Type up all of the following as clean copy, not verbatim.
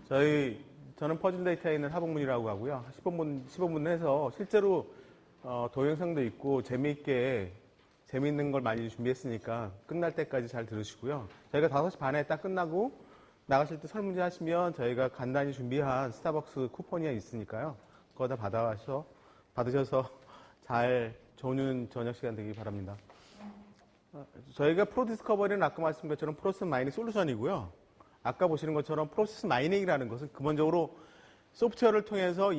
저는 퍼즐 데이터에 있는 하복문이라고 하고요. 15분 해서 실제로 동영상도 있고 재미있는 걸 많이 준비했으니까 끝날 때까지 잘 들으시고요. 저희가 5시 반에 딱 끝나고 나가실 때 설문지 하시면 저희가 간단히 준비한 스타벅스 쿠폰이 있으니까요. 그거 다 받으셔서 잘 좋은 저녁 시간 되길 바랍니다. 저희가 프로디스커버리는 아까 말씀드린 것처럼 프로세스 마이닝 솔루션이고요. 아까 보시는 것처럼 프로세스 마이닝이라는 것은 근본적으로 소프트웨어를 통해서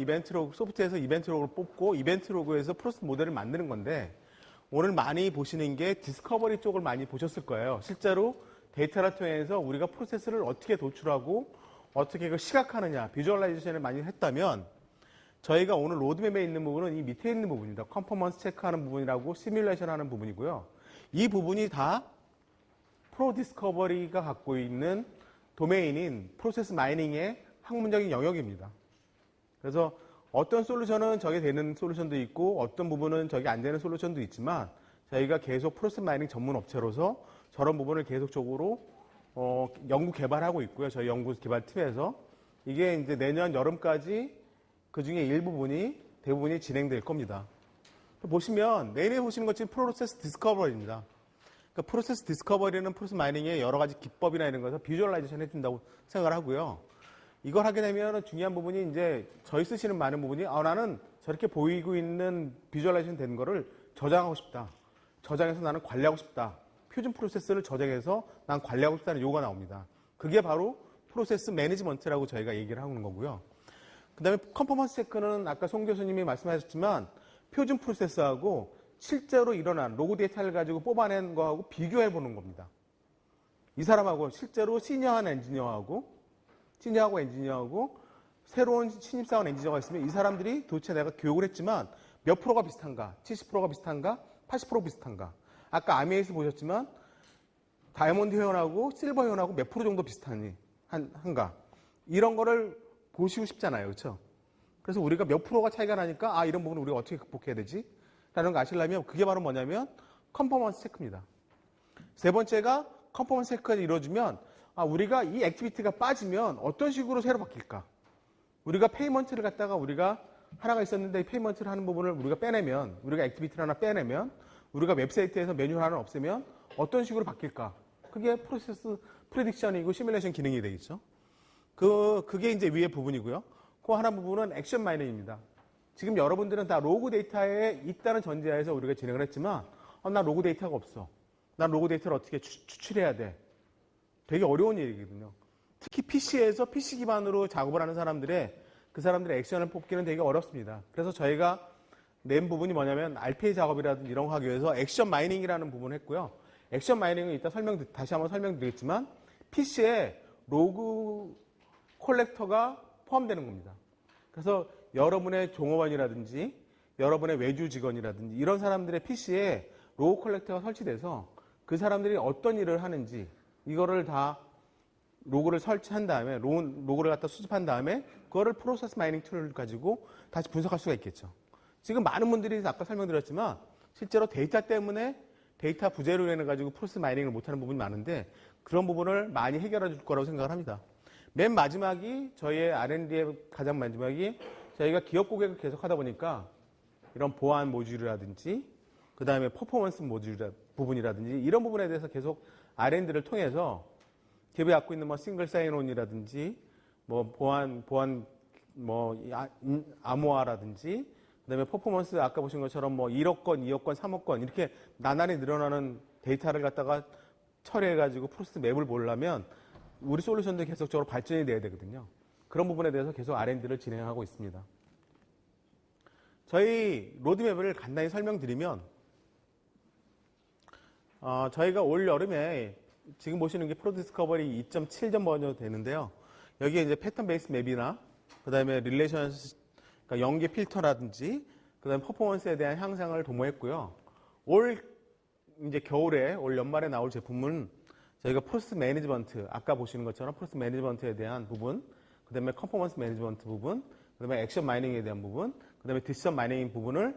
소프트웨어에서 이벤트 로그를 뽑고 이벤트 로그에서 프로세스 모델을 만드는 건데 오늘 많이 보시는 게 디스커버리 쪽을 많이 보셨을 거예요. 실제로 데이터를 통해서 우리가 프로세스를 어떻게 도출하고 어떻게 그걸 시각하느냐, 비주얼라이제이션을 많이 했다면 저희가 오늘 로드맵에 있는 부분은 이 밑에 있는 부분입니다. 컨퍼먼스 체크하는 부분이라고 시뮬레이션 하는 부분이고요. 이 부분이 다 프로디스커버리가 갖고 있는 도메인인 프로세스 마이닝의 학문적인 영역입니다. 그래서 어떤 솔루션은 저게 되는 솔루션도 있고 어떤 부분은 저게 안 되는 솔루션도 있지만 저희가 계속 프로세스 마이닝 전문 업체로서 저런 부분을 계속적으로 연구 개발하고 있고요. 저희 연구 개발 팀에서 이게 이제 내년 여름까지 그 중에 대부분이 진행될 겁니다. 보시면 내내 보시는 것처럼 프로세스 디스커버리입니다. 그러니까 프로세스 디스커버리는 프로세스 마이닝의 여러 가지 기법이나 이런 것을 비주얼라이제이션 해준다고 생각을 하고요. 이걸 하게 되면 중요한 부분이 이제 저희 쓰시는 많은 부분이 나는 저렇게 보이고 있는 비주얼라이제이션 된 거를 저장하고 싶다. 저장해서 나는 관리하고 싶다. 표준 프로세스를 저장해서 난 관리하고 싶다는 요구가 나옵니다. 그게 바로 프로세스 매니지먼트라고 저희가 얘기를 하는 거고요. 그 다음에 컨퍼먼스 체크는 아까 송 교수님이 말씀하셨지만 표준 프로세스하고 실제로 일어난 로그 데이터를 가지고 뽑아낸 거하고 비교해 보는 겁니다. 이 사람하고 실제로 시니어하고 엔지니어하고 새로운 신입사원 엔지니어가 있으면 이 사람들이 도대체 내가 교육을 했지만 몇 프로가 비슷한가? 70%가 비슷한가? 80% 비슷한가? 아까 아미에서 보셨지만 다이아몬드 회원하고 실버 회원하고 몇 프로 정도 한가? 이런 거를 보시고 싶잖아요. 그렇죠? 그래서 우리가 몇 프로가 차이가 나니까 이런 부분을 우리가 어떻게 극복해야 되지? 라는 거 아시려면 그게 바로 뭐냐면 컨퍼먼스 체크입니다. 세 번째가 컨퍼먼스 체크가 이루어지면 우리가 이 액티비티가 빠지면 어떤 식으로 새로 바뀔까? 우리가 페이먼트를 갖다가 우리가 하나가 있었는데 이 페이먼트를 하는 부분을 우리가 빼내면 우리가 액티비티를 하나 빼내면 우리가 웹사이트에서 메뉴를 하나 없애면 어떤 식으로 바뀔까? 그게 프로세스 프레딕션이고 시뮬레이션 기능이 되겠죠. 그게 이제 위의 부분이고요. 그 하나 부분은 액션 마이닝입니다. 지금 여러분들은 다 로그 데이터에 있다는 전제하에서 우리가 진행을 했지만 나 로그 데이터가 없어. 난 로그 데이터를 어떻게 추출해야 돼? 되게 어려운 일이거든요. 특히 PC에서 PC 기반으로 작업을 하는 그 사람들의 액션을 뽑기는 되게 어렵습니다. 그래서 저희가 낸 부분이 뭐냐면 RPA 작업이라든지 이런 거 하기 위해서 액션 마이닝이라는 부분을 했고요. 액션 마이닝은 이따 다시 한번 설명드리겠지만 PC에 로그 콜렉터가 포함되는 겁니다. 그래서 여러분의 종업원이라든지 여러분의 외주 직원이라든지 이런 사람들의 PC에 로그 콜렉터가 설치돼서 그 사람들이 어떤 일을 하는지 이거를 다 로그를 설치한 다음에 로그를 갖다 수집한 다음에 그거를 프로세스 마이닝 툴을 가지고 다시 분석할 수가 있겠죠. 지금 많은 분들이 아까 설명드렸지만 실제로 데이터 때문에 데이터 부재로 인해 가지고 프로세스 마이닝을 못하는 부분이 많은데 그런 부분을 많이 해결해 줄 거라고 생각을 합니다. 맨 마지막이 저희의 R&D의 가장 마지막이 저희가 기업 고객을 계속 하다 보니까 이런 보안 모듈이라든지 그 다음에 퍼포먼스 모듈 부분이라든지 이런 부분에 대해서 계속 R&D를 통해서 기업이 갖고 있는 싱글 사인온이라든지 보안 암호화라든지 그다음에 퍼포먼스 아까 보신 것처럼 1억 건, 2억 건, 3억 건 이렇게 나날이 늘어나는 데이터를 갖다가 처리해가지고 프로세스 맵을 보려면 우리 솔루션도 계속적으로 발전이 돼야 되거든요. 그런 부분에 대해서 계속 R&D를 진행하고 있습니다. 저희 로드맵을 간단히 설명드리면 저희가 올 여름에 지금 보시는 게 프로디스커버리 2.7전 버전이 되는데요. 여기에 이제 패턴 베이스 맵이나 그 다음에 릴레이션 그러니까 연계 필터라든지 그 다음에 퍼포먼스에 대한 향상을 도모했고요. 올 연말에 나올 제품은 저희가 프로세스 매니지먼트, 아까 보시는 것처럼 프로세스 매니지먼트에 대한 부분, 그 다음에 컨퍼먼스 매니지먼트 부분, 그 다음에 액션 마이닝에 대한 부분, 그 다음에 디시전 마이닝 부분을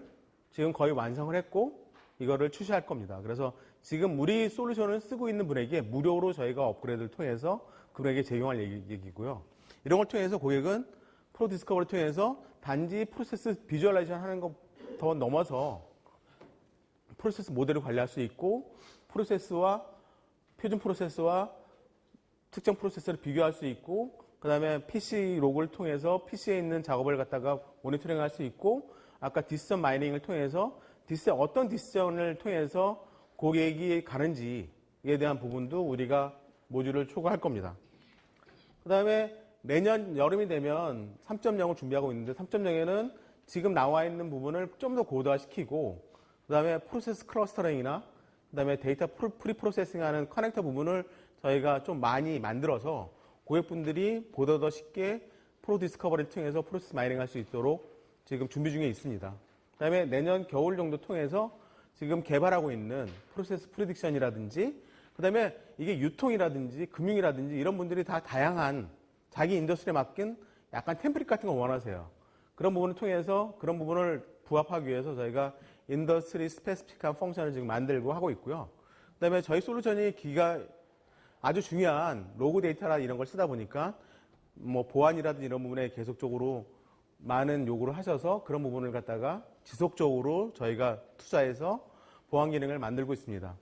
지금 거의 완성을 했고 이거를 출시할 겁니다. 그래서 지금 우리 솔루션을 쓰고 있는 분에게 무료로 저희가 업그레이드를 통해서 그분에게 제공할 얘기고요. 이런 걸 통해서 고객은 프로 디스커버리 통해서 단지 프로세스 비주얼라이제이션 하는 것 더 넘어서 프로세스 모델을 관리할 수 있고 프로세스와 표준 프로세스와 특정 프로세스를 비교할 수 있고 그 다음에 PC 로그를 통해서 PC에 있는 작업을 갖다가 모니터링할 수 있고 아까 디시전 마이닝을 통해서 어떤 디시전을 통해서 고객이 가는지에 대한 부분도 우리가 모듈을 초과할 겁니다. 그 다음에 내년 여름이 되면 3.0을 준비하고 있는데 3.0에는 지금 나와 있는 부분을 좀 더 고도화시키고 그 다음에 프로세스 클러스터링이나 그 다음에 데이터 프리 프로세싱하는 커넥터 부분을 저희가 좀 많이 만들어서 고객분들이 보다 더 쉽게 프로 디스커버리를 통해서 프로세스 마이닝 할 수 있도록 지금 준비 중에 있습니다. 그 다음에 내년 겨울 정도 통해서 지금 개발하고 있는 프로세스 프리딕션이라든지 그 다음에 이게 유통이라든지 금융이라든지 이런 분들이 다 다양한 자기 인더스트리에 맡긴 약간 템플릿 같은 거 원하세요. 그런 부분을 통해서 그런 부분을 부합하기 위해서 저희가 인더스트리 스페시픽한 펑션을 지금 만들고 하고 있고요. 그 다음에 저희 솔루션이 아주 중요한 로그 데이터나 이런 걸 쓰다 보니까 뭐 보안이라든지 이런 부분에 계속적으로 많은 요구를 하셔서 그런 부분을 갖다가 지속적으로 저희가 투자해서 보안 기능을 만들고 있습니다.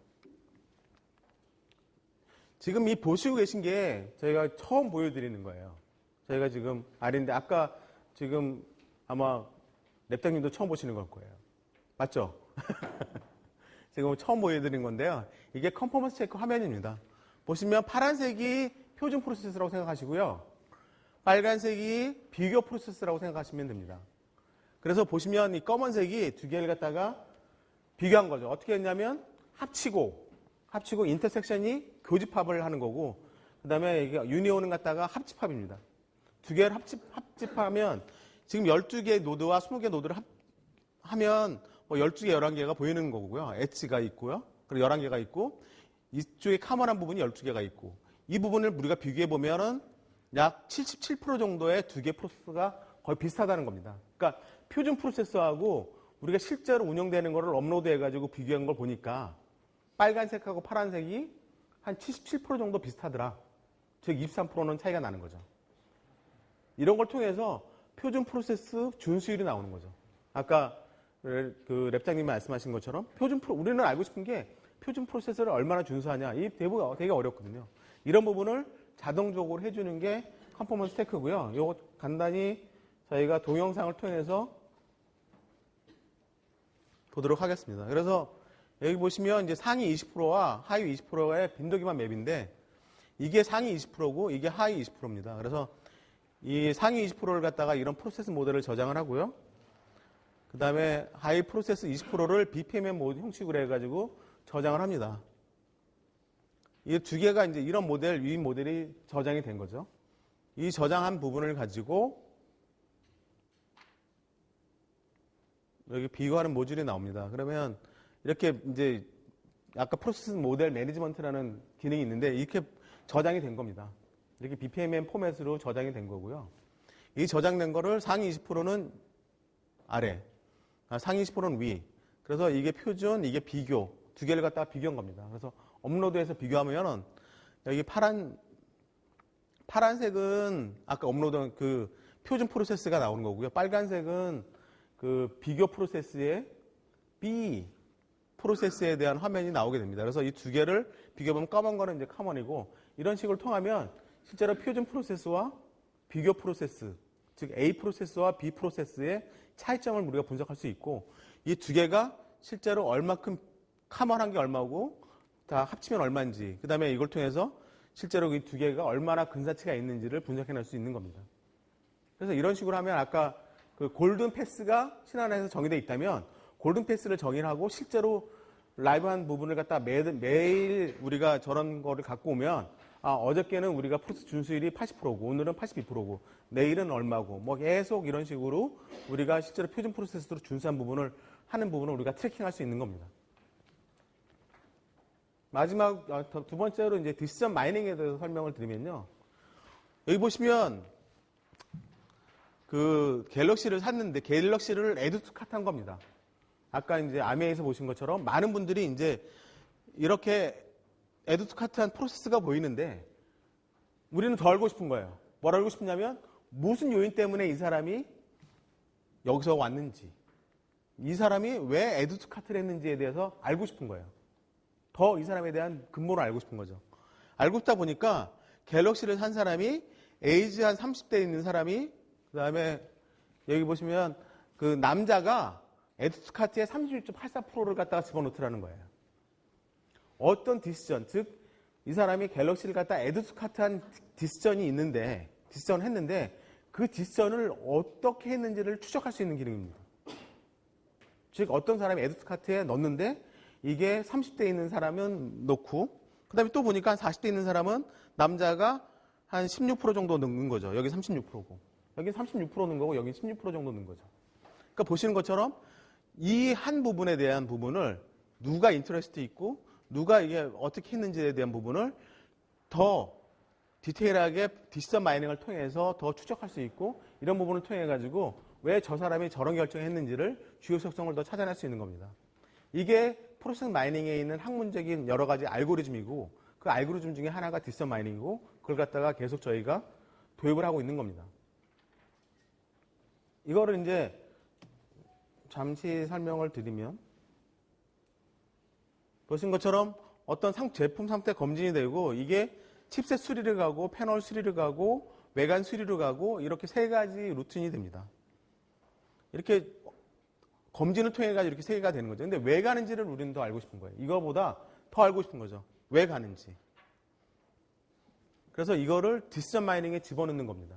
지금 이 보시고 계신 게 저희가 처음 보여드리는 거예요. 저희가 지금 R&D 아까 지금 아마 랩장님도 처음 보시는 걸 거예요. 맞죠? 지금 처음 보여드린 건데요. 이게 컨퍼먼스 체크 화면입니다. 보시면 파란색이 표준 프로세스라고 생각하시고요. 빨간색이 비교 프로세스라고 생각하시면 됩니다. 그래서 보시면 이 검은색이 두 개를 갖다가 비교한 거죠. 어떻게 했냐면 합치고 인터섹션이 교집합을 하는 거고 그 다음에 유니온은 갖다가 합집합입니다. 두 개를 합집하면 지금 12개 노드와 20개 노드를 하면 뭐 12개, 11개가 보이는 거고요. 엣지가 있고요. 그리고 11개가 있고 이쪽에 카먼한 부분이 12개가 있고 이 부분을 우리가 비교해 보면은 약 77% 정도의 두 개 프로세스가 거의 비슷하다는 겁니다. 그러니까 표준 프로세서하고 우리가 실제로 운영되는 거를 업로드해 가지고 비교한 걸 보니까 빨간색하고 파란색이 한 77% 정도 비슷하더라. 즉 23%는 차이가 나는 거죠. 이런 걸 통해서 표준 프로세스 준수율이 나오는 거죠. 아까 그 랩장님이 말씀하신 것처럼 우리는 알고 싶은 게 표준 프로세서를 얼마나 준수하냐. 이 대부분 되게 어렵거든요. 이런 부분을 자동적으로 해주는 게 컨퍼먼스 테크고요. 이거 간단히 저희가 동영상을 통해서 보도록 하겠습니다. 그래서 여기 보시면 이제 상위 20%와 하위 20%의 빈도기반 맵인데 이게 상위 20%고 이게 하위 20%입니다. 그래서 이 상위 20%를 갖다가 이런 프로세스 모델을 저장을 하고요. 그 다음에 하위 프로세스 20%를 BPMN 모드 형식으로 해가지고 저장을 합니다. 이 두 개가 이제 이런 모델, 위 모델이 저장이 된 거죠. 이 저장한 부분을 가지고 여기 비교하는 모듈이 나옵니다. 그러면 이렇게 이제 아까 프로세스 모델 매니지먼트라는 기능이 있는데 이렇게 저장이 된 겁니다. 이렇게 BPMN 포맷으로 저장이 된 거고요. 이 저장된 거를 상위 20%는 아래, 상위 20%는 위. 그래서 이게 표준, 이게 비교. 두 개를 갖다가 비교한 겁니다. 그래서 업로드해서 비교하면은 여기 파란색은 아까 업로드한 그 표준 프로세스가 나오는 거고요. 빨간색은 그 비교 프로세스의 B 프로세스에 대한 화면이 나오게 됩니다. 그래서 이 두 개를 비교해보면 검은 거는 이제 커먼이고 이런 식으로 통하면 실제로 표준 프로세스와 비교 프로세스, 즉 A 프로세스와 B 프로세스의 차이점을 우리가 분석할 수 있고 이 두 개가 실제로 얼마큼 커먼한 게 얼마고 다 합치면 얼마인지 그 다음에 이걸 통해서 실제로 이 두 개가 얼마나 근사치가 있는지를 분석해낼 수 있는 겁니다. 그래서 이런 식으로 하면 아까 그 골든 패스가 신한에서 정의되어 있다면 골든 패스를 정의하고 실제로 라이브한 부분을 갖다 매일 우리가 저런 거를 갖고 오면 어저께는 우리가 프로세스 준수율이 80%고 오늘은 82%고 내일은 얼마고 뭐 계속 이런 식으로 우리가 실제로 표준 프로세스로 준수한 부분을 하는 부분을 우리가 트래킹할 수 있는 겁니다. 마지막 두 번째로 이제 디시전 마이닝에 대해서 설명을 드리면요. 여기 보시면 그 갤럭시를 샀는데 갤럭시를 에듀투카트한 겁니다. 아까 이제 아메에서 보신 것처럼 많은 분들이 이제 이렇게 에듀투카트한 프로세스가 보이는데 우리는 더 알고 싶은 거예요. 뭘 알고 싶냐면 무슨 요인 때문에 이 사람이 여기서 왔는지, 이 사람이 왜 에듀스카트를 했는지에 대해서 알고 싶은 거예요. 더 이 사람에 대한 근본을 알고 싶은 거죠. 알고 싶다 보니까 갤럭시를 산 사람이 에이지 한 30대에 있는 사람이, 그 다음에 여기 보시면 그 남자가 에듀스카트의 31.84%를 갖다가 집어넣더라는 거예요. 어떤 디시전, 즉 이 사람이 갤럭시를 갖다 에듀스카트한 디시전이 있는데, 디시전을 했는데 그 디시전을 어떻게 했는지를 추적할 수 있는 기능입니다. 즉 어떤 사람이 에듀스카트에 넣었는데 이게 30대에 있는 사람은 넣고, 그 다음에 또 보니까 한 40대에 있는 사람은 남자가 한 16% 정도 넣는 거죠. 여기 36%고 여기 36% 넣은 거고 여기 16% 정도 넣은 거죠. 그러니까 보시는 것처럼 이 한 부분에 대한 부분을 누가 인터레스트 있고 누가 이게 어떻게 했는지에 대한 부분을 더 디테일하게 디시전 마이닝을 통해서 더 추적할 수 있고, 이런 부분을 통해 가지고 왜 저 사람이 저런 결정했는지를 주요 속성을 더 찾아낼 수 있는 겁니다. 이게 프로세스 마이닝에 있는 학문적인 여러 가지 알고리즘이고, 그 알고리즘 중에 하나가 디시전 마이닝이고, 그걸 갖다가 계속 저희가 도입을 하고 있는 겁니다. 이거를 이제 잠시 설명을 드리면, 보신 것처럼 어떤 제품 상태 검진이 되고, 이게 칩셋 수리를 가고 패널 수리를 가고 외관 수리를 가고, 이렇게 세 가지 루틴이 됩니다. 이렇게 검진을 통해 가지고 이렇게 세 개가 되는 거죠. 근데 왜 가는지를 우리는 더 알고 싶은 거예요. 이거보다 더 알고 싶은 거죠. 왜 가는지. 그래서 이거를 디시전 마이닝에 집어넣는 겁니다.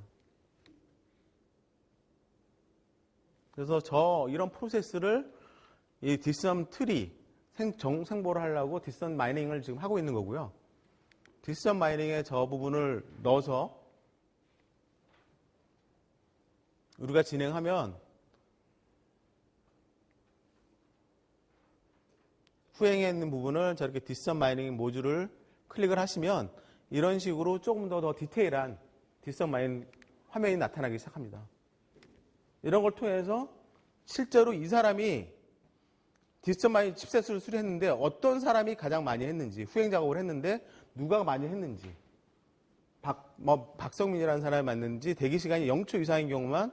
그래서 이런 프로세스를 이 디시전 트리 정상보를 하려고 디시전 마이닝을 지금 하고 있는 거고요. 디시전 마이닝에 저 부분을 넣어서 우리가 진행하면 후행에 있는 부분을 저렇게 디시전 마이닝 모듈을 클릭을 하시면 이런 식으로 조금 더 디테일한 디시전 마이닝 화면이 나타나기 시작합니다. 이런 걸 통해서 실제로 이 사람이 디시전 마이닝 칩셋을 수리했는데 어떤 사람이 가장 많이 했는지, 후행 작업을 했는데 누가 많이 했는지, 박성민이라는 사람이 맞는지, 대기 시간이 0초 이상인 경우만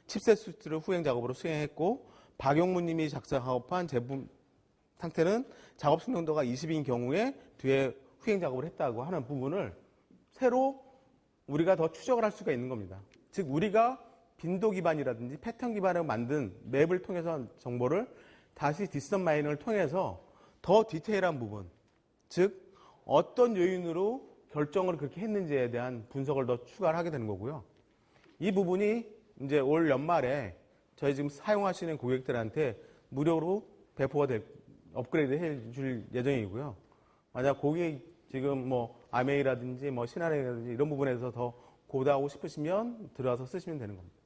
칩셋 수리를 후행 작업으로 수행했고, 박용문 님이 작업한 제품 상태는 작업 숙련도가 20인 경우에 뒤에 후행 작업을 했다고 하는 부분을 새로 우리가 더 추적을 할 수가 있는 겁니다. 즉 우리가 빈도 기반이라든지 패턴 기반으로 만든 맵을 통해서 정보를 다시 디시전 마이닝을 통해서 더 디테일한 부분, 즉 어떤 요인으로 결정을 그렇게 했는지에 대한 분석을 더 추가를 하게 되는 거고요. 이 부분이 이제 올 연말에 저희 지금 사용하시는 고객들한테 무료로 배포가 업그레이드 해줄 예정이고요. 만약 고객이 지금 아메이라든지 신한은행이라든지 이런 부분에서 더 고도하고 싶으시면 들어와서 쓰시면 되는 겁니다.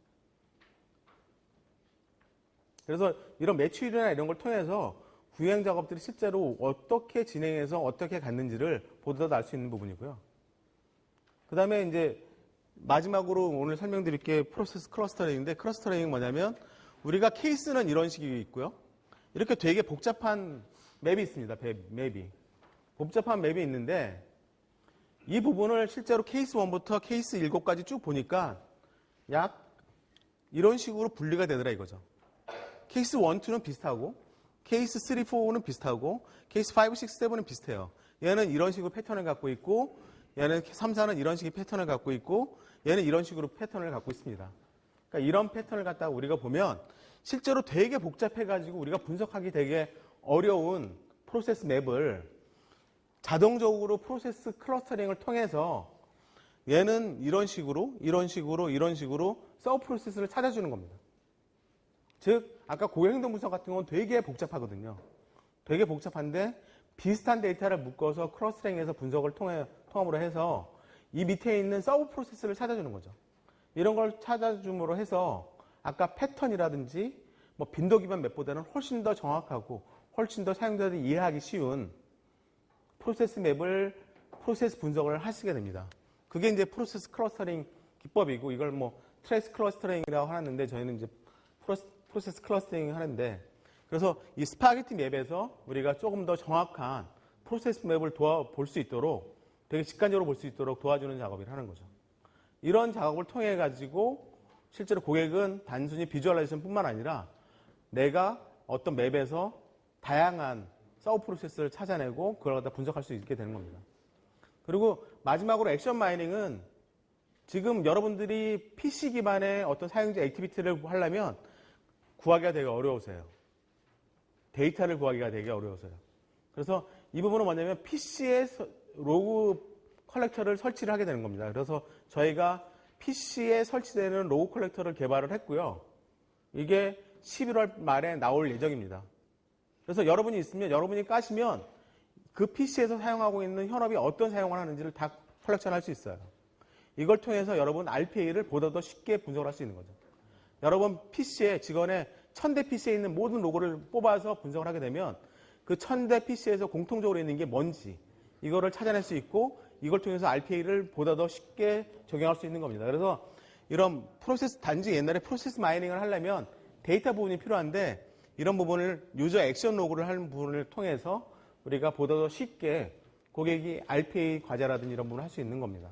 그래서 이런 매출이나 이런 걸 통해서 후행 작업들이 실제로 어떻게 진행해서 어떻게 갔는지를 보다 알 수 있는 부분이고요. 그 다음에 이제 마지막으로 오늘 설명드릴 게 프로세스 클러스터링인데, 클러스터링이 뭐냐면 우리가 케이스는 이런 식이 있고요. 이렇게 되게 복잡한 맵이 있습니다. 맵이. 복잡한 맵이 있는데 이 부분을 실제로 케이스 1부터 케이스 7까지 쭉 보니까 약 이런 식으로 분리가 되더라 이거죠. 케이스 1, 2는 비슷하고 케이스 3, 4는 비슷하고 케이스 5, 6, 7은 비슷해요. 얘는 이런 식으로 패턴을 갖고 있고 얘는 3, 4는 이런 식의 패턴을 갖고 있고 얘는 이런 식으로 패턴을 갖고 있습니다. 그러니까 이런 패턴을 갖다가 우리가 보면 실제로 되게 복잡해가지고 우리가 분석하기 되게 어려운 프로세스 맵을 자동적으로 프로세스 클러스터링을 통해서 얘는 이런 식으로 서브 프로세스를 찾아주는 겁니다. 즉 아까 고객행동 분석 같은 건 되게 복잡하거든요. 되게 복잡한데 비슷한 데이터를 묶어서 클러스터링해서 분석을 통합으로 해서 이 밑에 있는 서브 프로세스를 찾아주는 거죠. 이런 걸 찾아줌으로 해서 아까 패턴이라든지 빈도 기반 맵보다는 훨씬 더 정확하고 훨씬 더 사용자들이 이해하기 쉬운 프로세스 맵을 프로세스 분석을 하시게 됩니다. 그게 이제 프로세스 클러스터링 기법이고 이걸 트레이스 클러스터링이라고 하는데 저희는 이제 프로세스 클러스터링 하는데, 그래서 이 스파게티 맵에서 우리가 조금 더 정확한 프로세스 맵을 볼 수 있도록 되게 직관적으로 볼 수 있도록 도와주는 작업을 하는 거죠. 이런 작업을 통해 가지고 실제로 고객은 단순히 비주얼라이제이션 뿐만 아니라 내가 어떤 맵에서 다양한 서브 프로세스를 찾아내고 그걸 갖다 분석할 수 있게 되는 겁니다. 그리고 마지막으로 액션 마이닝은 지금 여러분들이 PC 기반의 어떤 사용자 액티비티를 하려면 구하기가 되게 어려우세요. 데이터를 구하기가 되게 어려우세요. 그래서 이 부분은 뭐냐면 PC에 로그 컬렉터를 설치를 하게 되는 겁니다. 그래서 저희가 PC에 설치되는 로그 컬렉터를 개발을 했고요. 이게 11월 말에 나올 예정입니다. 그래서 여러분이 있으면, 여러분이 까시면 그 PC에서 사용하고 있는 현업이 어떤 사용을 하는지를 다 컬렉션할 수 있어요. 이걸 통해서 여러분 RPA를 보다 더 쉽게 분석을 할 수 있는 거죠. 여러분 PC에, 직원의 1000대 PC에 있는 모든 로고를 뽑아서 분석을 하게 되면 그 1000대 PC에서 공통적으로 있는 게 뭔지 이거를 찾아낼 수 있고 이걸 통해서 RPA를 보다 더 쉽게 적용할 수 있는 겁니다. 그래서 이런 프로세스, 단지 옛날에 프로세스 마이닝을 하려면 데이터 부분이 필요한데 이런 부분을 유저 액션 로그를 하는 부분을 통해서 우리가 보다 더 쉽게 고객이 RPA 과제라든지 이런 부분을 할 수 있는 겁니다.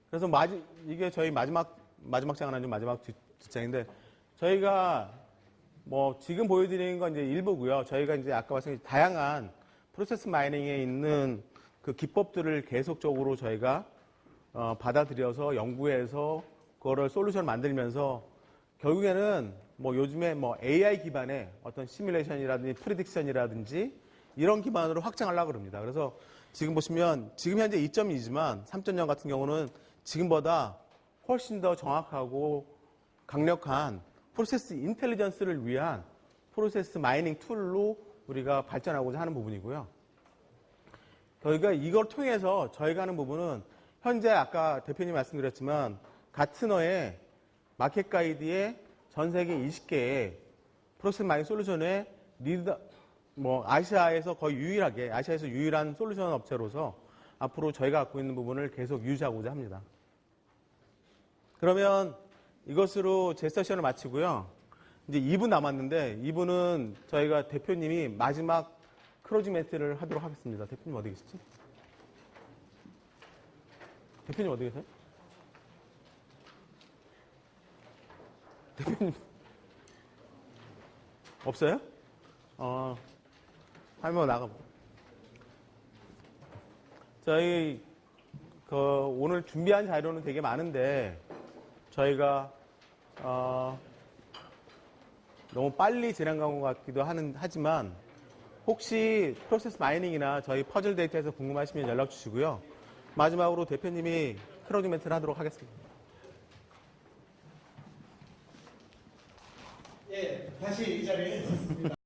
그래서 이게 저희 마지막 장은 아니고 마지막 뒷장인데 저희가 뭐 지금 보여드리는 건 이제 일부고요. 저희가 이제 아까 말씀드린 다양한 프로세스 마이닝에 있는 그 기법들을 계속적으로 저희가 받아들여서 연구해서 그거를 솔루션을 만들면서 결국에는 뭐 요즘에 뭐 AI 기반의 어떤 시뮬레이션이라든지 프리딕션이라든지 이런 기반으로 확장하려고 합니다. 그래서 지금 보시면 지금 현재 2.2지만 3.0 같은 경우는 지금보다 훨씬 더 정확하고 강력한 프로세스 인텔리전스를 위한 프로세스 마이닝 툴로 우리가 발전하고자 하는 부분이고요. 저희가 이걸 통해서 저희가 하는 부분은 현재 아까 대표님 말씀드렸지만 가트너의 마켓 가이드의 전 세계 20개의 프로세스 마이닝 솔루션의 리더, 아시아에서 거의 유일하게, 아시아에서 유일한 솔루션 업체로서 앞으로 저희가 갖고 있는 부분을 계속 유지하고자 합니다. 그러면 이것으로 제 세션을 마치고요. 이제 2분 남았는데 2분은 저희가 대표님이 마지막 클로징 멘트를 하도록 하겠습니다. 대표님 어디 계시지? 대표님 어디 계세요? 대표님 없어요? 한번 나가보. 저희 오늘 준비한 자료는 되게 많은데 저희가 너무 빨리 진행한 것 같기도 하지만 혹시 프로세스 마이닝이나 저희 퍼즐 데이터에서 궁금하시면 연락 주시고요. 마지막으로 대표님이 클로징 멘트를 하도록 하겠습니다. 예, 다시 이 자리에 있었습니다.